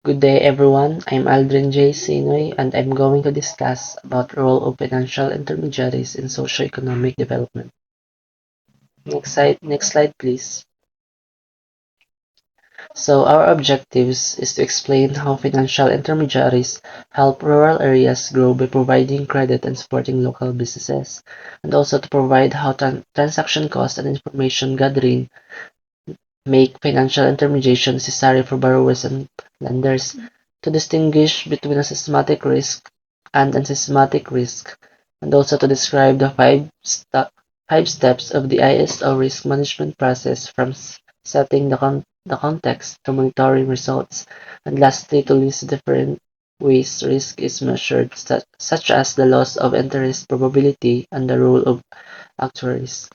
Good day, everyone. I'm Aldrin J. Sinoy, and I'm going to discuss about the role of financial intermediaries in socioeconomic development. Next slide, please. So, our objectives is to explain how financial intermediaries help rural areas grow by providing credit and supporting local businesses, and also to provide how transaction costs and information gathering make financial intermediation necessary for borrowers and lenders, to distinguish between a systematic risk and unsystematic risk, and also to describe the five steps of the ISO risk management process from setting the context to monitoring results, and lastly to list different ways risk is measured, such as the loss of interest probability and the role of actuaries.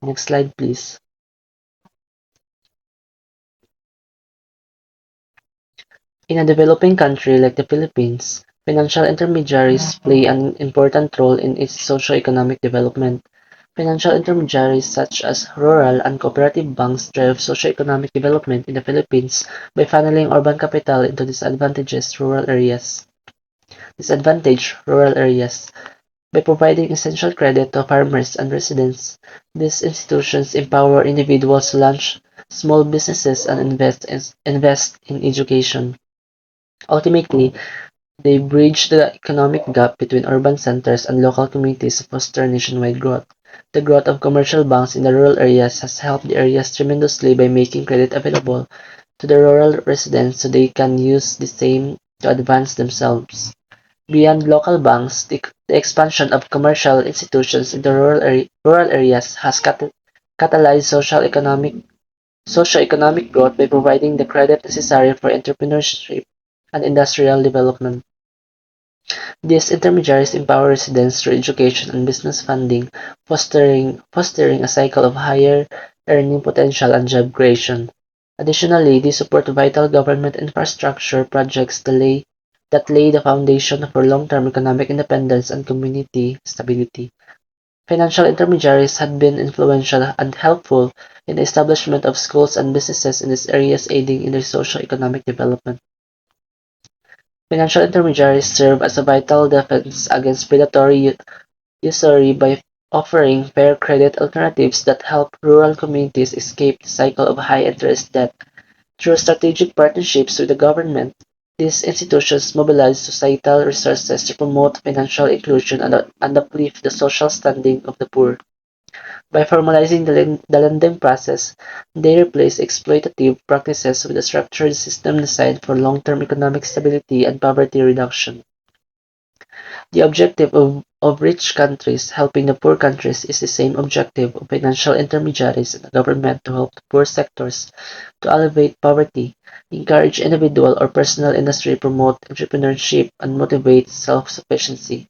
Next slide, please. In a developing country like the Philippines, financial intermediaries play an important role in its socio-economic development. Financial intermediaries such as rural and cooperative banks drive socio-economic development in the Philippines by funneling urban capital into disadvantaged rural areas. By providing essential credit to farmers and residents, these institutions empower individuals to launch small businesses and invest in education. Ultimately, they bridge the economic gap between urban centers and local communities to foster nationwide growth. The growth of commercial banks in the rural areas has helped the areas tremendously by making credit available to the rural residents so they can use the same to advance themselves. Beyond local banks, the expansion of commercial institutions in the rural areas has catalyzed socio-economic growth by providing the credit necessary for entrepreneurship and industrial development. These intermediaries empower residents through education and business funding, fostering a cycle of higher earning potential and job creation. Additionally, they support vital government infrastructure projects that lay the foundation for long-term economic independence and community stability. Financial intermediaries had been influential and helpful in the establishment of schools and businesses in these areas, aiding in their socio-economic development. Financial intermediaries serve as a vital defense against predatory usury by offering fair credit alternatives that help rural communities escape the cycle of high-interest debt. Through strategic partnerships with the government, these institutions mobilize societal resources to promote financial inclusion and uplift the social standing of the poor. By formalizing the lending process, they replace exploitative practices with a structured system designed for long-term economic stability and poverty reduction. The objective of rich countries helping the poor countries is the same objective of financial intermediaries and the government to help the poor sectors to alleviate poverty, encourage individual or personal industry, promote entrepreneurship, and motivate self-sufficiency.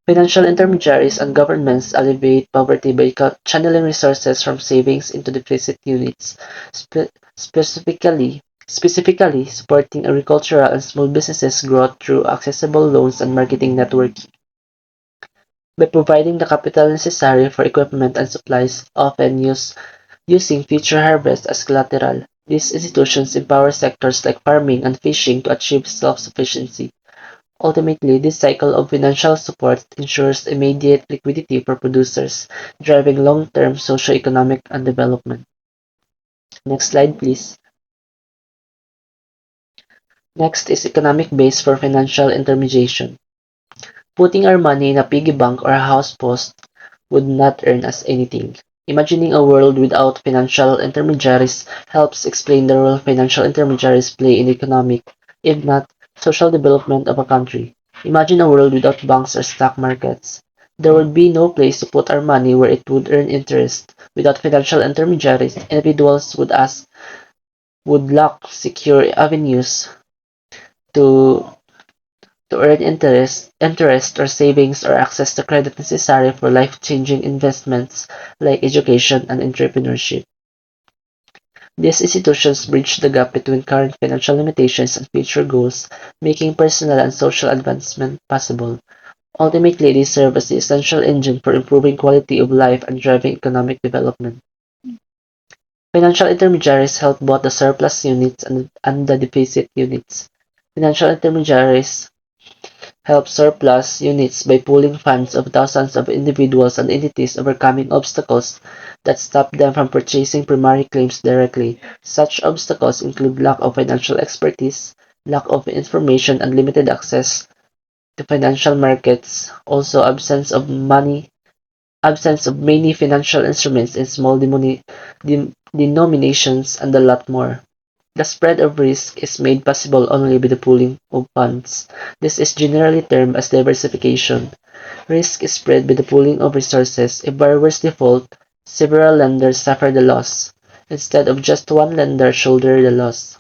Financial intermediaries and governments alleviate poverty by channeling resources from savings into deficit units, spe- specifically specifically supporting agricultural and small businesses growth through accessible loans and marketing networking. By providing the capital necessary for equipment and supplies, using future harvests as collateral, these institutions empower sectors like farming and fishing to achieve self-sufficiency. Ultimately, this cycle of financial support ensures immediate liquidity for producers, driving long-term socio-economic and development. Next slide, please. Next is economic base for financial intermediation. Putting our money in a piggy bank or a house post would not earn us anything. Imagining a world without financial intermediaries helps explain the role financial intermediaries play in the economic, if not social development of a country. Imagine a world without banks or stock markets. There would be no place to put our money where it would earn interest. Without financial intermediaries, individuals would lack secure avenues to to earn interest or savings or access to credit necessary for life-changing investments like education and entrepreneurship. These institutions bridge the gap between current financial limitations and future goals, making personal and social advancement possible. Ultimately, they serve as the essential engine for improving quality of life and driving economic development. Financial intermediaries help both the surplus units and the deficit units. Financial intermediaries help surplus units by pooling funds of thousands of individuals and entities overcoming obstacles that stop them from purchasing primary claims directly. Such obstacles include lack of financial expertise, lack of information, and limited access to financial markets, also absence of many financial instruments in small denominations, and a lot more. The spread of risk is made possible only by the pooling of funds. This is generally termed as diversification. Risk is spread by the pooling of resources. If borrowers default, several lenders suffer the loss, instead of just one lender shoulder the loss.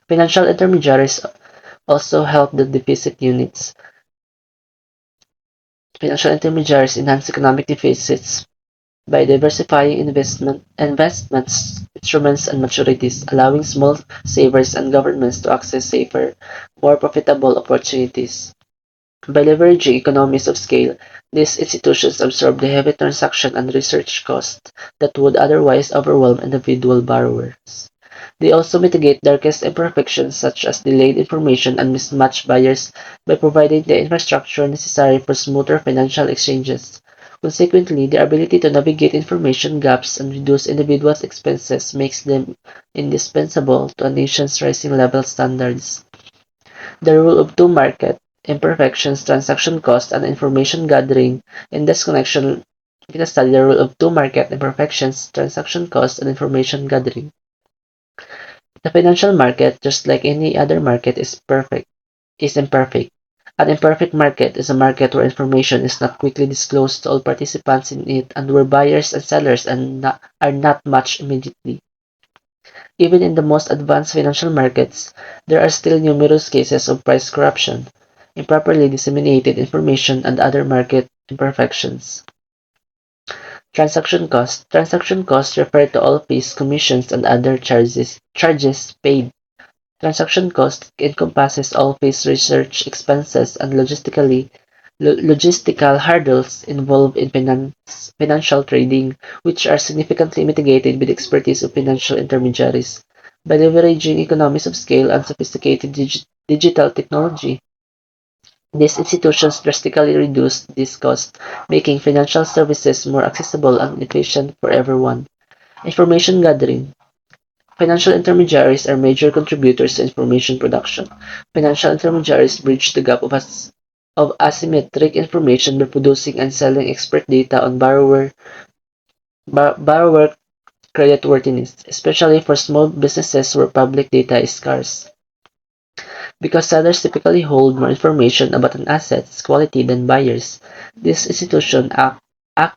Financial intermediaries also help the deficit units. Financial intermediaries enhance economic deficits by diversifying investments, instruments, and maturities, allowing small savers and governments to access safer, more profitable opportunities. By leveraging economies of scale, these institutions absorb the heavy transaction and research costs that would otherwise overwhelm individual borrowers. They also mitigate darkest imperfections such as delayed information and mismatched buyers by providing the infrastructure necessary for smoother financial exchanges. Consequently, their ability to navigate information gaps and reduce individuals' expenses makes them indispensable to a nation's rising level standards. The rule of two market, imperfections, transaction cost, and information gathering. In this connection, we can study the rule of two market, imperfections, transaction cost, and information gathering. The financial market, just like any other market, is imperfect. An imperfect market is a market where information is not quickly disclosed to all participants in it and where buyers and sellers are not matched immediately. Even in the most advanced financial markets, there are still numerous cases of price corruption, improperly disseminated information, and other market imperfections. Transaction costs. Transaction costs refer to all fees, commissions, and other charges paid. Transaction cost encompasses all fees, research expenses, and logistical hurdles involved in financial trading, which are significantly mitigated with the expertise of financial intermediaries. By leveraging economies of scale and sophisticated digital technology, these institutions drastically reduce these costs, making financial services more accessible and efficient for everyone. Information gathering. Financial intermediaries are major contributors to information production. Financial intermediaries bridge the gap of asymmetric information by producing and selling expert data on borrower creditworthiness, especially for small businesses where public data is scarce. Because sellers typically hold more information about an asset's quality than buyers, these institutions act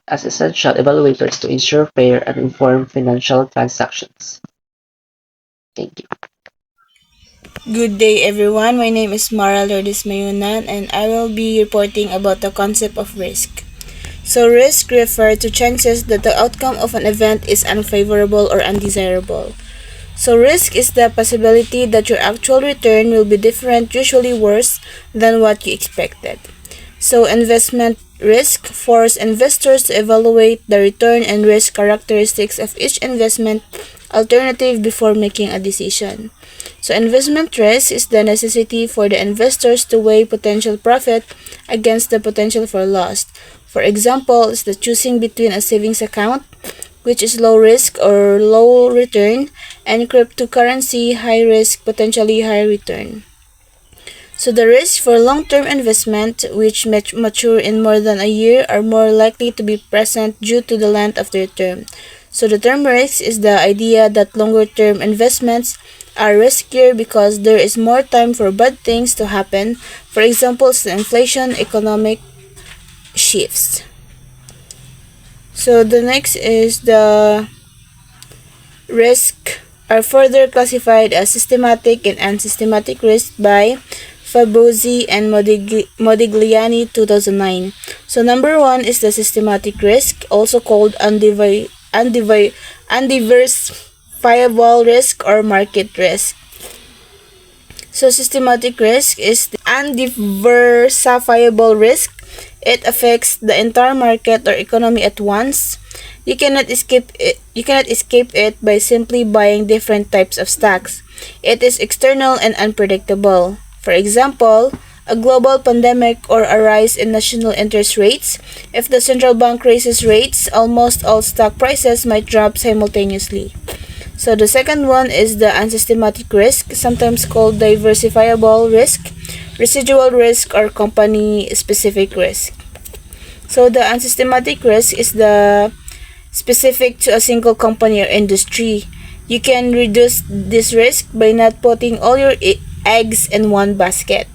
as essential evaluators to ensure fair and informed financial transactions. Thank you. Good day, everyone. My name is Mara Lourdes Mayonan, and I will be reporting about the concept of risk. So, risk refers to chances that the outcome of an event is unfavorable or undesirable. So, risk is the possibility that your actual return will be different, usually worse, than what you expected. So, investment risk forces investors to evaluate the return and risk characteristics of each investment alternative before making a decision. So, investment risk is the necessity for the investors to weigh potential profit against the potential for loss. For example, is the choosing between a savings account, which is low risk or low return, and cryptocurrency, high risk, potentially high return. So the risks for long-term investment, which mature in more than a year, are more likely to be present due to the length of their term. So the term risk is the idea that longer-term investments are riskier because there is more time for bad things to happen. For example, the inflation, economic shifts. So the next is the risk are further classified as systematic and unsystematic risk by Fabozzi and Modigliani 2009. So number one is the systematic risk, also called undiversifiable risk or market risk. So systematic risk is the undiversifiable risk It affects the entire market or economy at once. You cannot escape it by simply buying different types of stocks. It is external and unpredictable. For example, a global pandemic or a rise in national interest rates. If the central bank raises rates, almost all stock prices might drop simultaneously. So the second one is the unsystematic risk, sometimes called diversifiable risk, residual risk, or company specific risk. So the unsystematic risk is the specific to a single company or industry. You can reduce this risk by not putting all your eggs in one basket.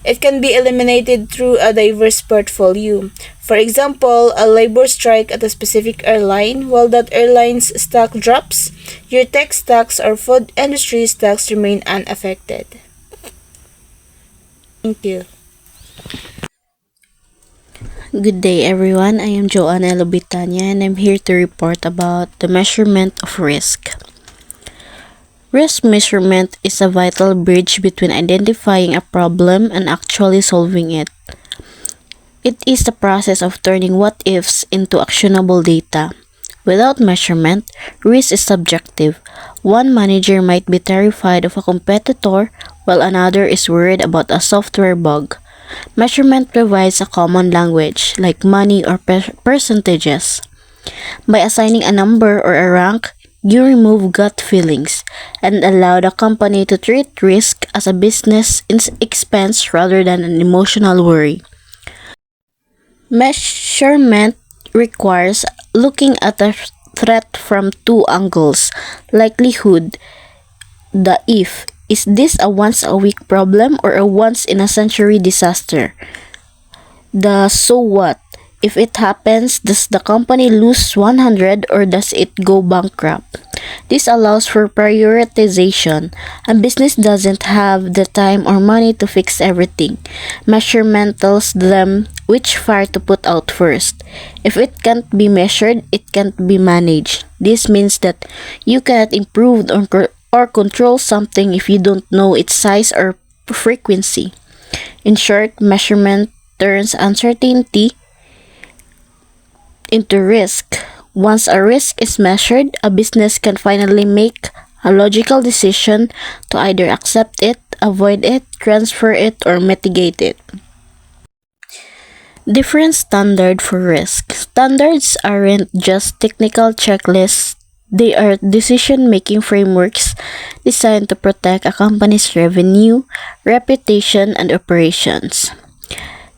It can be eliminated through a diverse portfolio. For example, a labor strike at a specific airline, while that airline's stock drops, your tech stocks or food industry stocks remain unaffected. Thank you. Good day, everyone. I am Joanna Lobitaña, and I'm here to report about the measurement of risk. Risk measurement is a vital bridge between identifying a problem and actually solving it. It is the process of turning what ifs into actionable data. Without measurement, risk is subjective. One manager might be terrified of a competitor while another is worried about a software bug. Measurement provides a common language like money or percentages. By assigning a number or a rank, you remove gut feelings and allow the company to treat risk as a business expense rather than an emotional worry. Measurement requires looking at a threat from two angles: likelihood, the if. Is this a once a week problem or a once in a century disaster? The so what? If it happens, does the company lose 100 or does it go bankrupt? This allows for prioritization. A business doesn't have the time or money to fix everything. Measurement tells them which fire to put out first. If it can't be measured, it can't be managed. This means that you cannot improve or control something if you don't know its size or frequency. In short, measurement turns uncertainty into risk. Once a risk is measured, a business can finally make a logical decision to either accept it, avoid it, transfer it, or mitigate it. Different standard for risk. Standards aren't just technical checklists. They are decision-making frameworks designed to protect a company's revenue, reputation, and operations.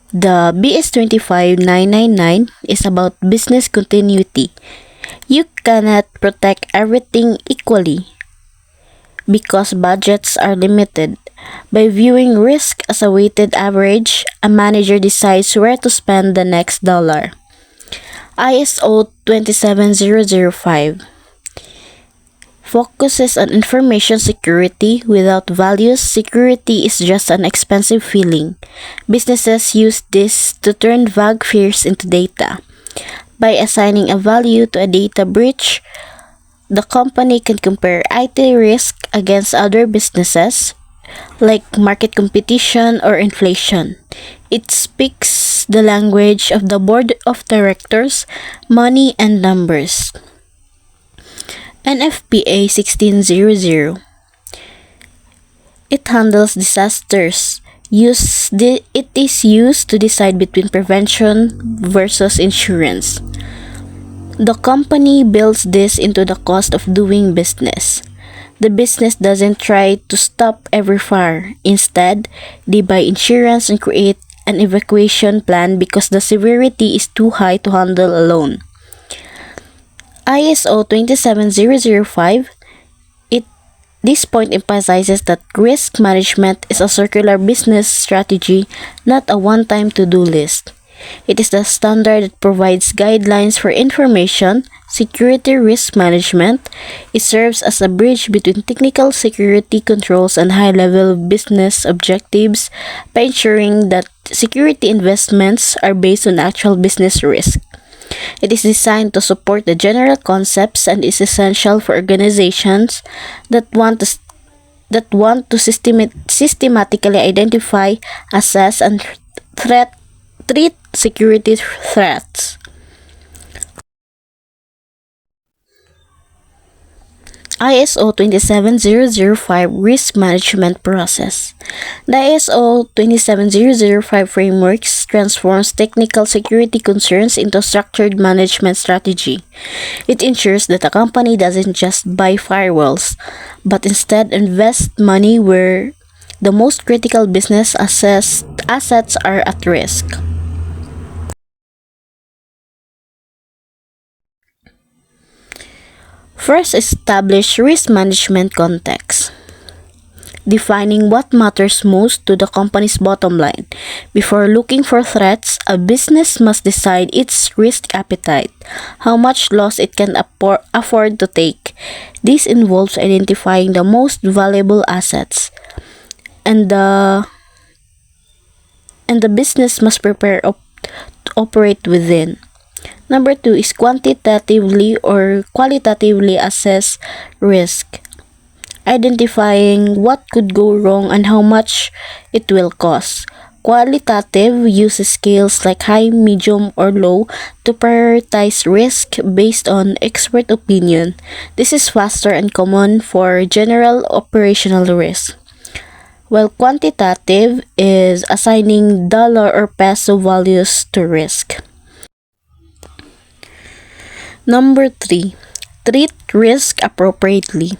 The BS 25999 is about business continuity. You cannot protect everything equally because budgets are limited. By viewing risk as a weighted average, a manager decides where to spend the next dollar. ISO 27005 focuses on information security. Without values, security is just an expensive feeling. Businesses use this to turn vague fears into data. By assigning a value to a data breach, the company can compare IT risk against other businesses, like market competition or inflation. It speaks the language of the board of directors, money, and numbers. NFPA 1600. It handles disasters. It is used to decide between prevention versus insurance. The company builds this into the cost of doing business. The business doesn't try to stop every fire. Instead, they buy insurance and create an evacuation plan because the severity is too high to handle alone. ISO 27005, this point emphasizes that risk management is a circular business strategy, not a one-time to-do list. It is the standard that provides guidelines for information security risk management. It serves as a bridge between technical security controls and high-level business objectives by ensuring that security investments are based on actual business risk. It is designed to support the general concepts and is essential for organizations that want to systematically identify, assess, and threat treat security threats. ISO 27005 Risk Management Process. The ISO 27005 frameworks transforms technical security concerns into structured management strategy. It ensures that a company doesn't just buy firewalls, but instead invest money where the most critical business assets are at risk. First, establish risk management context. Defining what matters most to the company's bottom line. Before looking for threats, a business must decide its risk appetite, how much loss it can afford to take. This involves identifying the most valuable assets, and the business must prepare to operate within. Number two is quantitatively or qualitatively assess risk, identifying what could go wrong and how much it will cost. Qualitative uses scales like high, medium, or low to prioritize risk based on expert opinion. This is faster and common for general operational risk. While quantitative is assigning dollar or peso values to risk. Number 3. Treat risk appropriately.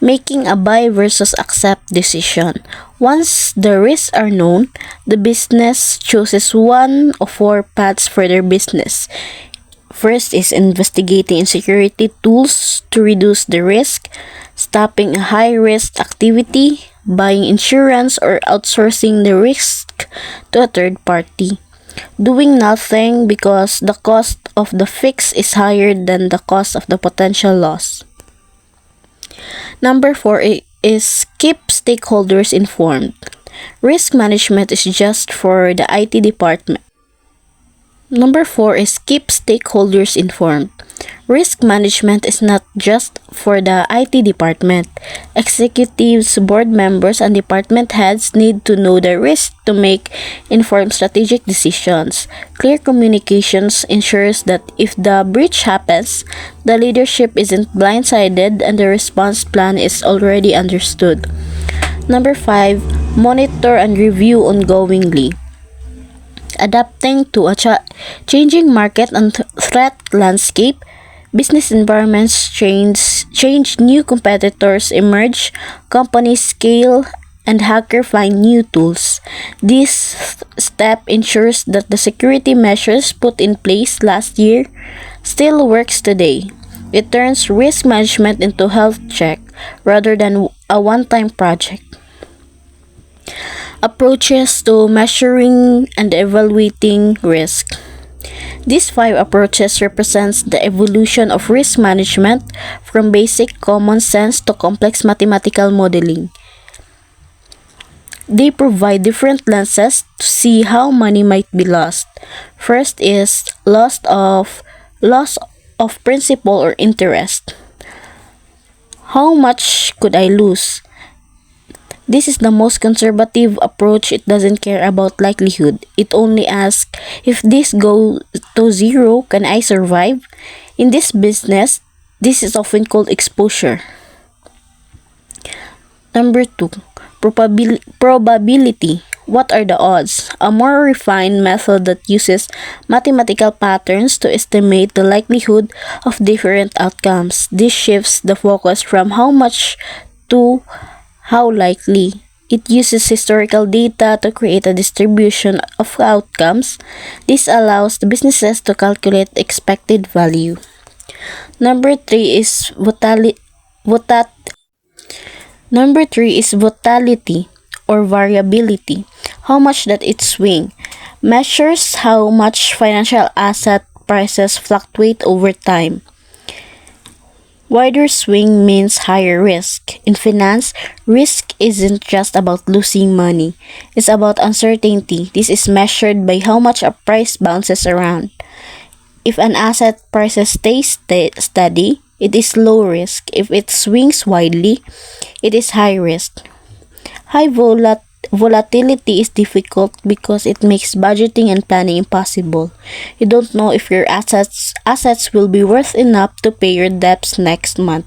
Making a buy versus accept decision. Once the risks are known, the business chooses one of four paths for their business. First is investigating security tools to reduce the risk, stopping a high-risk activity, buying insurance, or outsourcing the risk to a third party. Doing nothing because the cost of the fix is higher than the cost of the potential loss. Number 4 is keep stakeholders informed. Risk management is just for the IT department. Number 4 is keep stakeholders informed. Risk management is not just for the IT department. Executives, board members, and department heads need to know the risk to make informed strategic decisions. Clear communications ensures that if the breach happens, the leadership isn't blindsided and the response plan is already understood. Number 5, monitor and review ongoingly. Adapting to a changing market and threat landscape, business environments change, new competitors emerge, companies scale, and hackers find new tools. This step ensures that the security measures put in place last year still works today. It turns risk management into health check rather than a one-time project. Approaches to measuring and evaluating risk. These 5 approaches represents the evolution of risk management from basic common sense to complex mathematical modeling. They provide different lenses to see how money might be lost. First is loss of principal or interest. How much could I lose? This is the most conservative approach. It doesn't care about likelihood. It only asks, if this goes to zero, can I survive? In this business, this is often called exposure. Number 2, probability. What are the odds? A more refined method that uses mathematical patterns to estimate the likelihood of different outcomes. This shifts the focus from how much to how likely. It uses historical data to create a distribution of outcomes. This allows the businesses to calculate expected value. Number 3 is volatility or variability. How much that it swing. Measures how much financial asset prices fluctuate over time. Wider swing means higher risk. In finance, risk isn't just about losing money. It's about uncertainty. This is measured by how much a price bounces around. If an asset price stays steady, it is low risk. If it swings widely, it is high risk. Volatility is difficult because it makes budgeting and planning impossible. You don't know if your assets will be worth enough to pay your debts next month.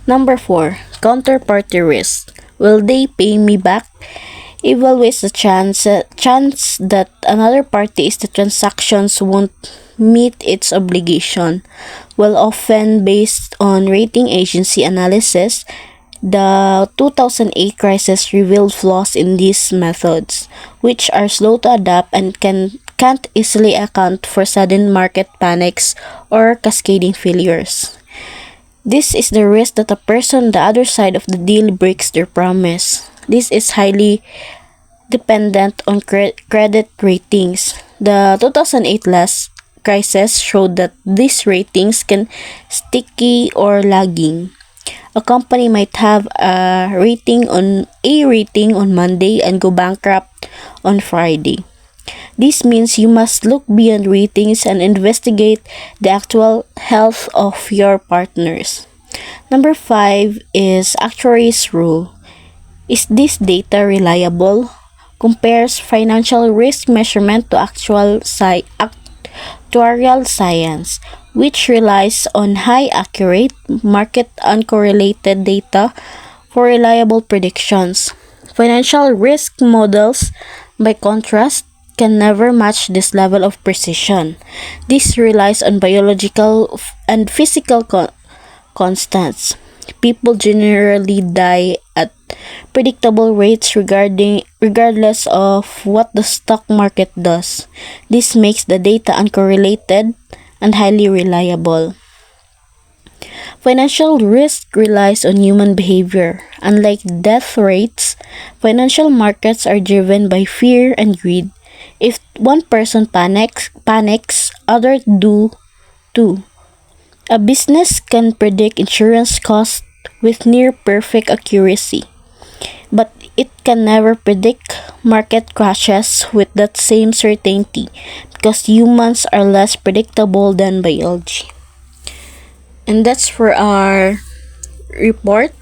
Number 4, counterparty risk. Will they pay me back? Evaluates the chance that another party is the transactions won't meet its obligation. While often based on rating agency analysis, the 2008 crisis revealed flaws in these methods, which are slow to adapt and can't easily account for sudden market panics or cascading failures. This is the risk that a person on the other side of the deal breaks their promise. This is highly dependent on credit ratings. The 2008 last crisis showed that these ratings can sticky or lagging. A company might have a rating on Monday and go bankrupt on Friday. This means you must look beyond ratings and investigate the actual health of your partners. Number 5 is actuary's rule. Is this data reliable? Compares financial risk measurement to actuarial science, which relies on high accurate, market uncorrelated data for reliable predictions. Financial risk models, by contrast, can never match this level of precision. This relies on biological and physical constants. People generally die at predictable rates regardless of what the stock market does. This makes the data uncorrelated and highly reliable. Financial risk relies on human behavior. Unlike death rates, financial markets are driven by fear and greed. If one person panics, others do too. A business can predict insurance costs with near perfect accuracy, but it can never predict market crashes with that same certainty because humans are less predictable than biology. And that's for our report.